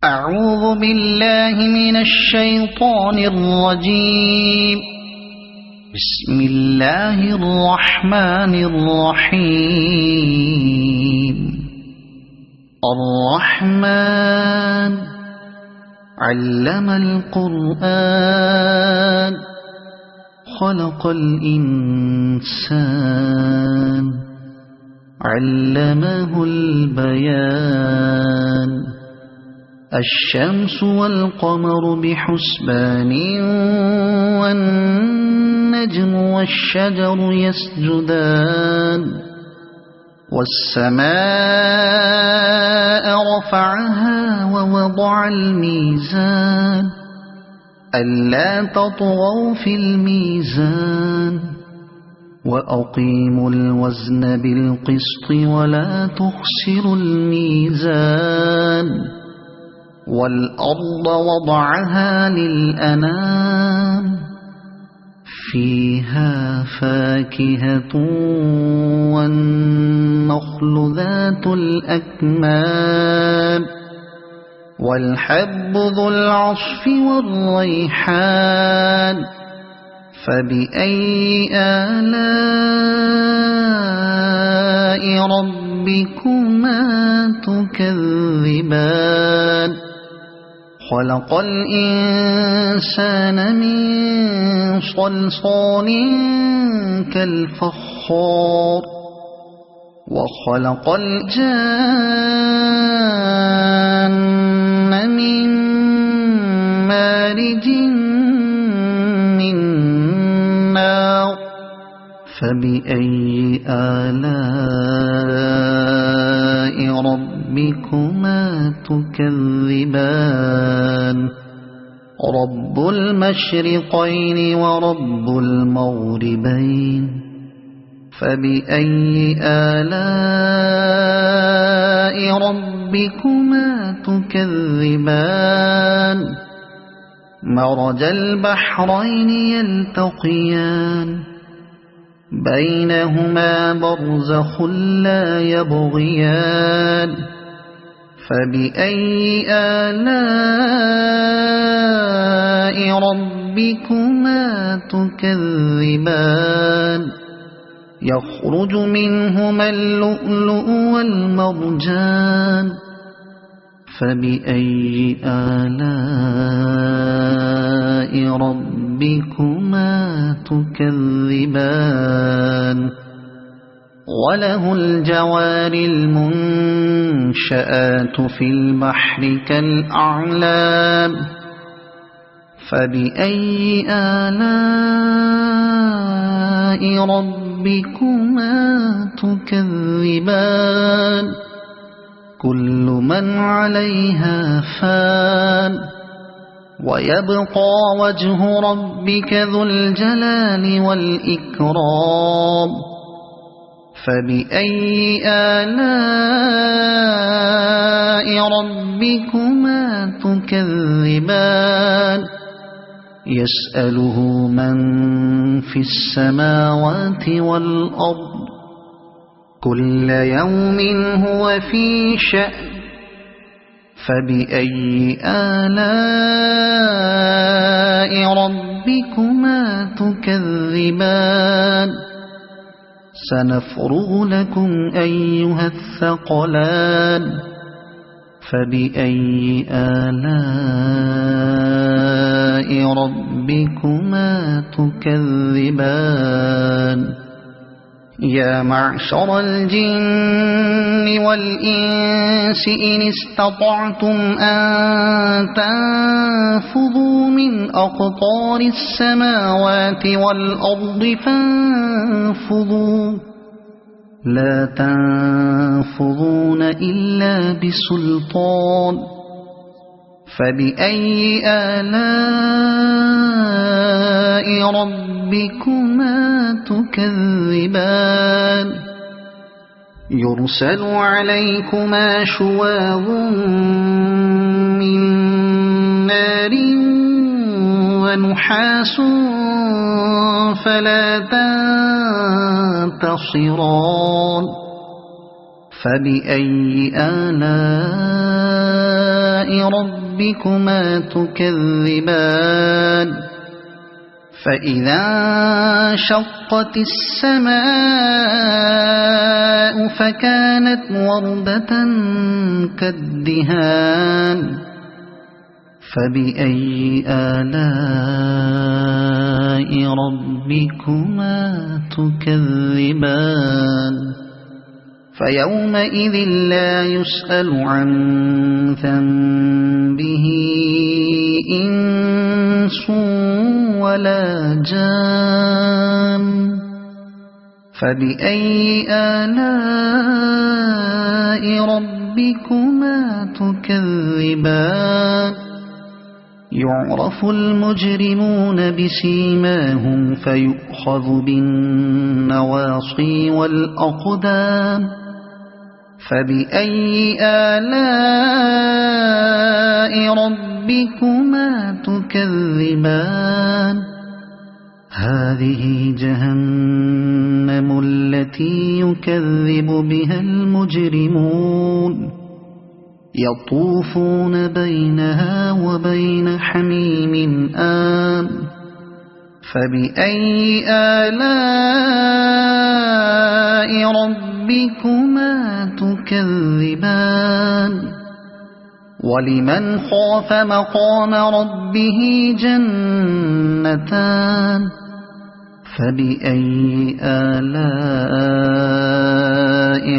أعوذ بالله من الشيطان الرجيم. بسم الله الرحمن الرحيم. الرحمن علم القرآن خلق الإنسان علمه البيان. الشمس والقمر بحسبان والنجم والشجر يسجدان. والسماء رفعها ووضع الميزان ألا تطغوا في الميزان وأقيموا الوزن بالقسط ولا تخسروا الميزان. والأرض وضعها للأنام فيها فاكهة والنخل ذات الأكمام والحب ذو العصف والريحان. فبأي آلاء ربكما تكذبان. خلق الإنسان من صلصال كالفخار وخلق الجان من مارج من نار. فبأي آلاء ربكما تكذبان. رب المشرقين ورب المغربين. فبأي آلاء ربكما تكذبان. مرج البحرين يلتقيان بينهما برزخ لا يبغيان. فبأي آلاء ربكما تكذبان. يخرج منهما اللؤلؤ والمرجان. فبأي آلاء ربكما تكذبان. وله الجوار المنشآت في البحر كالأعلام. فبأي آلاء ربكما تكذبان. كل من عليها فان ويبقى وجه ربك ذو الجلال والإكرام. فبأي آلاء ربكما تكذبان. يسأله من في السماوات والأرض كل يوم هو في شأن. فبأي آلاء ربكما تكذبان. سنفرغ لكم أيها الثقلان. فبأي آلاء ربكما تكذبان. يا معشر الجن والإنس إن استطعتم أن تنفذوا من أقطار السماوات والأرض فانفذوا لا تنفذون إلا بسلطان. فبأي آلاء ربكما تكذبان. يرسل عليكما شواظ من نار ونحاس فلا تنتصران. فبأي آلاء ربكما تكذبان فإذا انشقت السماء فكانت وردة كالدهان فبأي آلاء ربكما تكذبان فيومئذ لا يسأل عن ذنبه إنس ولا جان فبأي آلاء ربكما تكذبان يعرف المجرمون بسيماهم فيؤخذ بالنواصي والأقدام فبأي آلاء ربكما تكذبان هذه جهنم التي يكذب بها المجرمون يطوفون بينها وبين حميم آن فبأي آلاء ربكما تكذبان ولمن خاف مقام ربه جنتان فبأي آلاء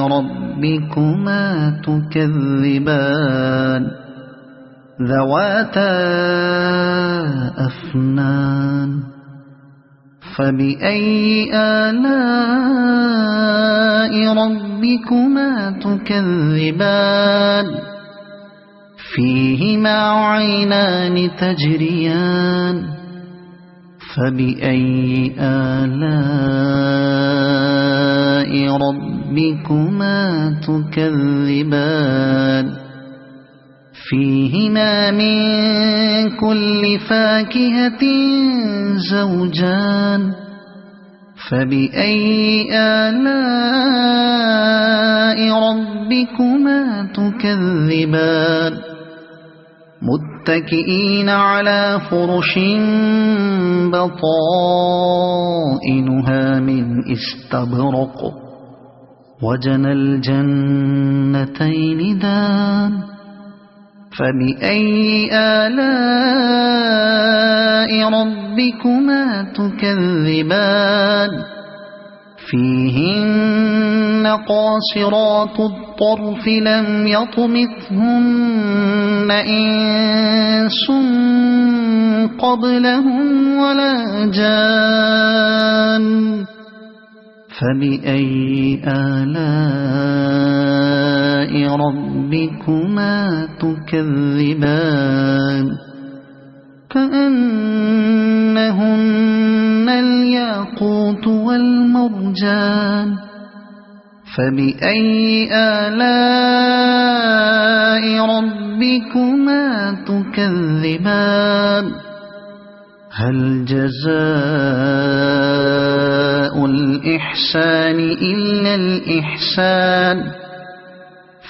ربكما تكذبان ذواتا أفنان فبأي آلاء ربكما تكذبان فيهما عينان تجريان فبأي آلاء ربكما تكذبان فيهما من كل فاكهة زوجان فبأي آلاء ربكما تكذبان متكئين على فرش بطائنها من استبرق وجنى الجنتين دان فبأي آلاء ربكما تكذبان فيهن قاصرات الطرف لم يطمثهن إنس قبلهم ولا جان فبأي آلاء ربكما تكذبان كأنهن الياقوت والمرجان فبأي آلاء ربكما تكذبان هل جزاء الإحسان إلا الإحسان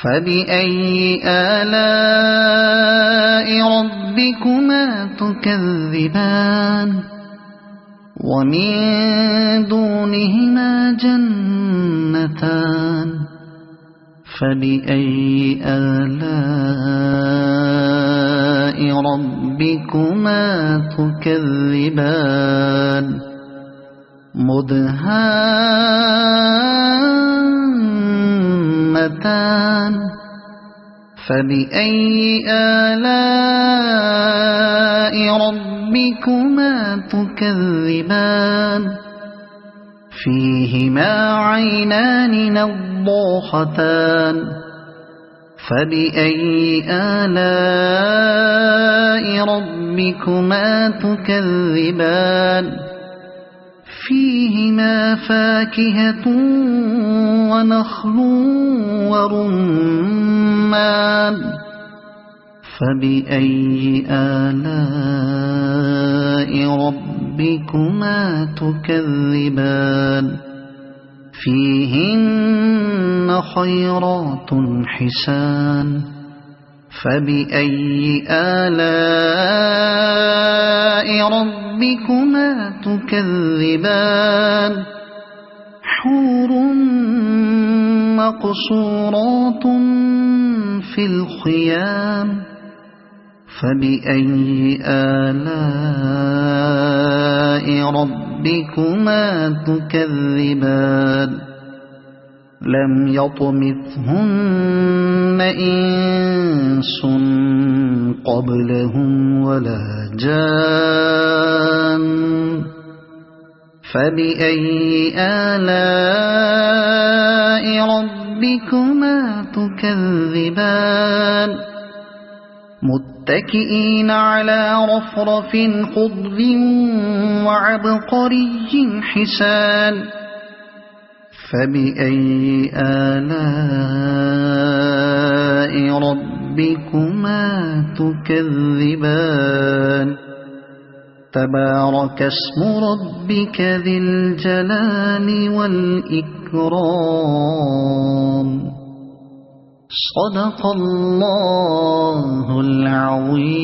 فبأي آلاء ربكما تكذبان ومن دونهما جنتان فبأي آلاء ربكما تكذبان مدهامتان فبأي آلاء ربكما تكذبان فيهما عينان نضاختان فبأي آلاء ربكما تكذبان فيهما فاكهة ونخل ورمان فبأي آلاء ربكما تكذبان فيهن خيرات حسان فبأي آلاء ربكما تكذبان حور مقصورات في الخيام فبأي آلاء ربكما تكذبان لم يطمثهن إنس قبلهم ولا جان فبأي آلاء ربكما تكذبان متكئين على رفرف خضر وعبقري حسان فبأي آلاء ربكما تكذبان تبارك اسم ربك ذي الجلال والإكرام صدق الله العظيم.